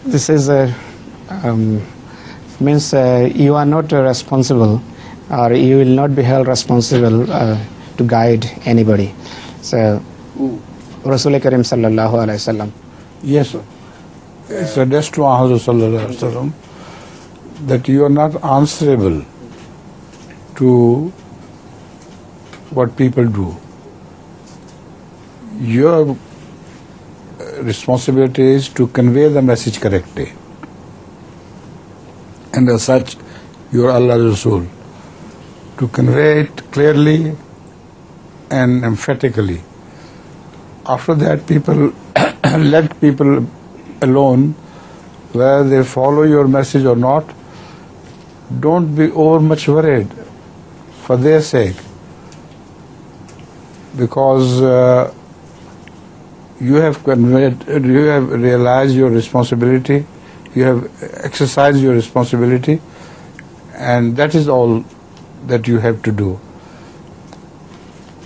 This is means you are not responsible, or you will not be held responsible to guide anybody. So, Rasul Karim sallallahu alaihi wasallam. Yes, sir. It's addressed to Hazrat sallallahu alaihi wasallam that you are not answerable to what people do. Your responsibility is to convey the message correctly. And as such, you are Allah's Rasul, to convey it clearly and emphatically. After that, people let people alone, whether they follow your message or not. Don't be over much worried for their sake, because you have realized your responsibility, you have exercised your responsibility, and that is all that you have to do.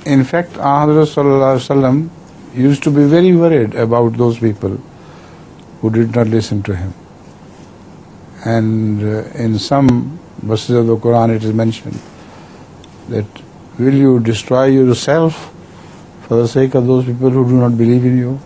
In fact, Hazrat sallallahu alaihi wasallam used to be very worried about those people who did not listen to him. And in some verses of the Quran it is mentioned that, will you destroy yourself for the sake of those people who do not believe in you?